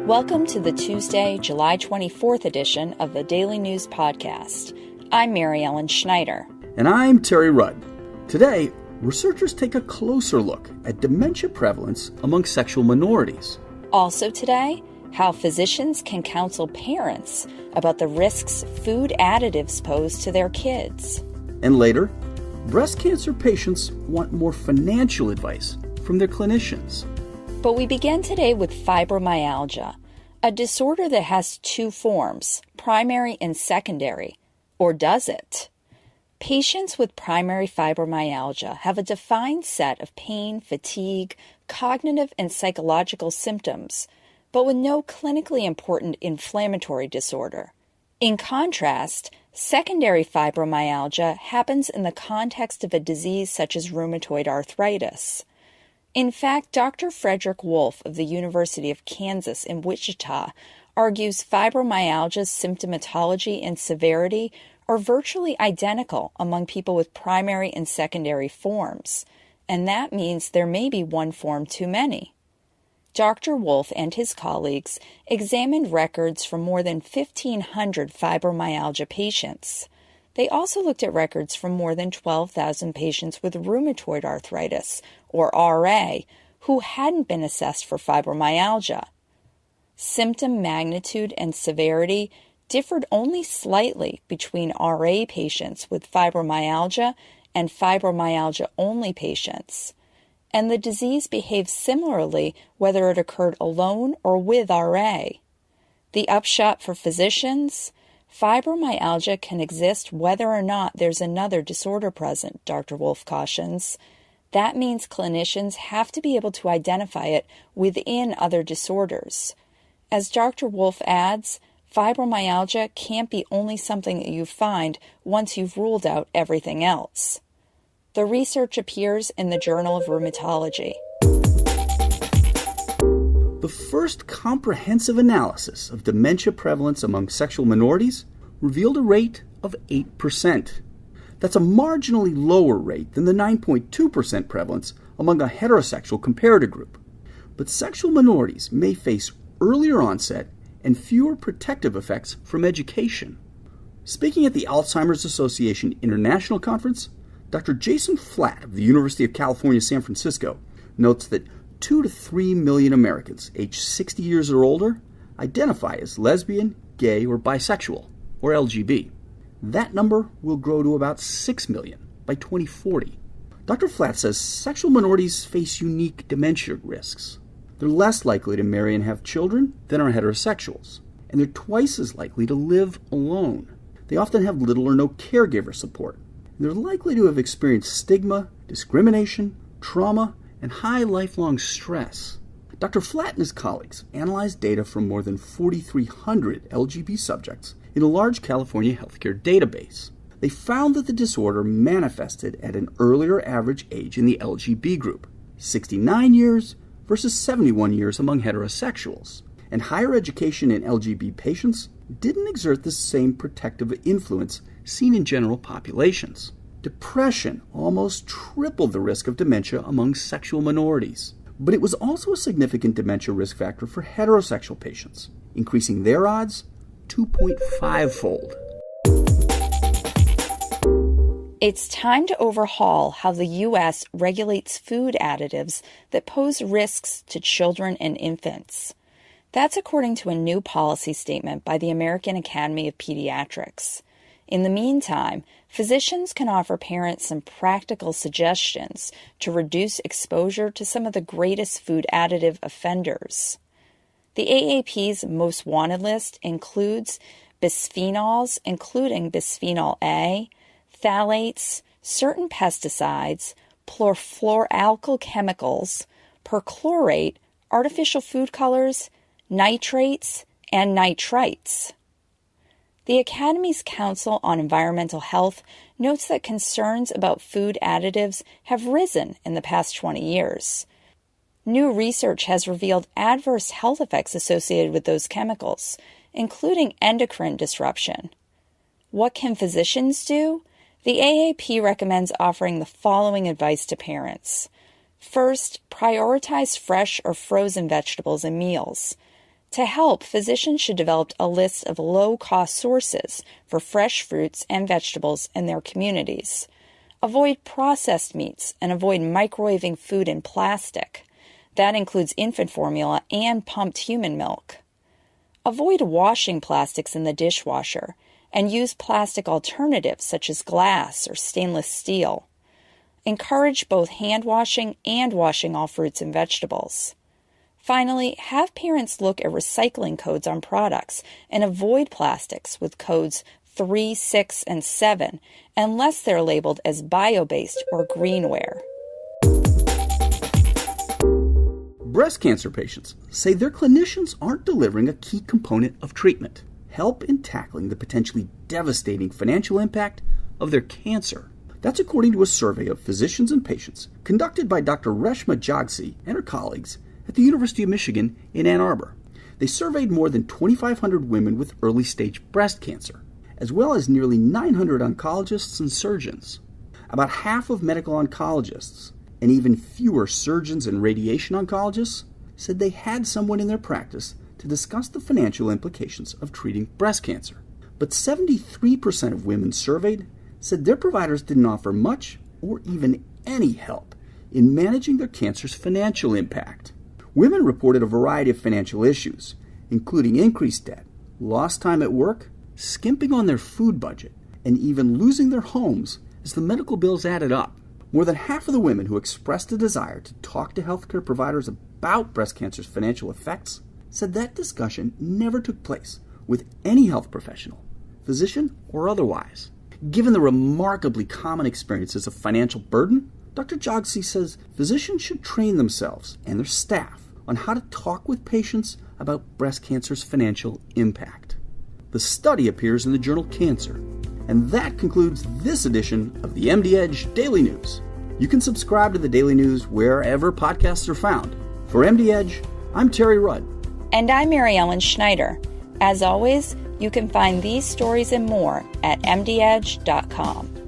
Welcome to the Tuesday, July 24th edition of the Daily News Podcast. I'm Mary Ellen Schneider. And I'm Terry Rudd. Today, researchers take a closer look at dementia prevalence among sexual minorities. Also today, how physicians can counsel parents about the risks food additives pose to their kids. And later, breast cancer patients want more financial advice from their clinicians. But we begin today with fibromyalgia, a disorder that has two forms, primary and secondary. Or does it? Patients with primary fibromyalgia have a defined set of pain, fatigue, cognitive and psychological symptoms, but with no clinically important inflammatory disorder. In contrast, secondary fibromyalgia happens in the context of a disease such as rheumatoid arthritis. In fact, Dr. Frederick Wolf of the University of Kansas in Wichita argues fibromyalgia's symptomatology and severity are virtually identical among people with primary and secondary forms, and that means there may be one form too many. Dr. Wolf and his colleagues examined records from more than 1,500 fibromyalgia patients. They also looked at records from more than 12,000 patients with rheumatoid arthritis, or RA, who hadn't been assessed for fibromyalgia. Symptom magnitude and severity differed only slightly between RA patients with fibromyalgia and fibromyalgia-only patients. And the disease behaves similarly whether it occurred alone or with RA. The upshot for physicians? Fibromyalgia can exist whether or not there's another disorder present, Dr. Wolf cautions. That means clinicians have to be able to identify it within other disorders. As Dr. Wolf adds, fibromyalgia can't be only something that you find once you've ruled out everything else. The research appears in the Journal of Rheumatology. The first comprehensive analysis of dementia prevalence among sexual minorities revealed a rate of 8%. That's a marginally lower rate than the 9.2% prevalence among a heterosexual comparator group. But sexual minorities may face earlier onset and fewer protective effects from education. Speaking at the Alzheimer's Association International Conference, Dr. Jason Flatt of the University of California, San Francisco, notes that 2 to 3 million Americans aged 60 years or older identify as lesbian, gay, or bisexual, or LGB. That number will grow to about 6 million by 2040. Dr. Flatt says sexual minorities face unique dementia risks. They're less likely to marry and have children than are heterosexuals, and they're twice as likely to live alone. They often have little or no caregiver support. And they're likely to have experienced stigma, discrimination, trauma, and high lifelong stress. Dr. Flatt and his colleagues analyzed data from more than 4,300 LGB subjects in a large California healthcare database. They found that the disorder manifested at an earlier average age in the LGB group, 69 years versus 71 years among heterosexuals. And higher education in LGB patients didn't exert the same protective influence seen in general populations. Depression almost tripled the risk of dementia among sexual minorities. But it was also a significant dementia risk factor for heterosexual patients, increasing their odds 2.5-fold. It's time to overhaul how the U.S. regulates food additives that pose risks to children and infants. That's according to a new policy statement by the American Academy of Pediatrics. In the meantime, physicians can offer parents some practical suggestions to reduce exposure to some of the greatest food additive offenders. The AAP's most wanted list includes bisphenols, including bisphenol A, phthalates, certain pesticides, perfluoroalkyl chemicals, perchlorate, artificial food colors, nitrates, and nitrites. The Academy's Council on Environmental Health notes that concerns about food additives have risen in the past 20 years. New research has revealed adverse health effects associated with those chemicals, including endocrine disruption. What can physicians do? The AAP recommends offering the following advice to parents. First, prioritize fresh or frozen vegetables in meals. To help, physicians should develop a list of low-cost sources for fresh fruits and vegetables in their communities. Avoid processed meats and avoid microwaving food in plastic. That includes infant formula and pumped human milk. Avoid washing plastics in the dishwasher and use plastic alternatives such as glass or stainless steel. Encourage both hand washing and washing all fruits and vegetables. Finally, have parents look at recycling codes on products and avoid plastics with codes 3, 6, and 7 unless they're labeled as bio-based or greenware. Breast cancer patients say their clinicians aren't delivering a key component of treatment, help in tackling the potentially devastating financial impact of their cancer. That's according to a survey of physicians and patients conducted by Dr. Reshma Jagsi and her colleagues at the University of Michigan in Ann Arbor. They surveyed more than 2,500 women with early-stage breast cancer, as well as nearly 900 oncologists and surgeons. About half of medical oncologists and even fewer surgeons and radiation oncologists said they had someone in their practice to discuss the financial implications of treating breast cancer. But 73% of women surveyed said their providers didn't offer much or even any help in managing their cancer's financial impact. Women reported a variety of financial issues, including increased debt, lost time at work, skimping on their food budget, and even losing their homes as the medical bills added up. More than half of the women who expressed a desire to talk to healthcare providers about breast cancer's financial effects said that discussion never took place with any health professional, physician or otherwise. Given the remarkably common experiences of financial burden, Dr. Jagsi says physicians should train themselves and their staff on how to talk with patients about breast cancer's financial impact. The study appears in the journal Cancer. And that concludes this edition of the MD Edge Daily News. You can subscribe to the Daily News wherever podcasts are found. For MD Edge, I'm Terry Rudd. And I'm Mary Ellen Schneider. As always, you can find these stories and more at mdedge.com.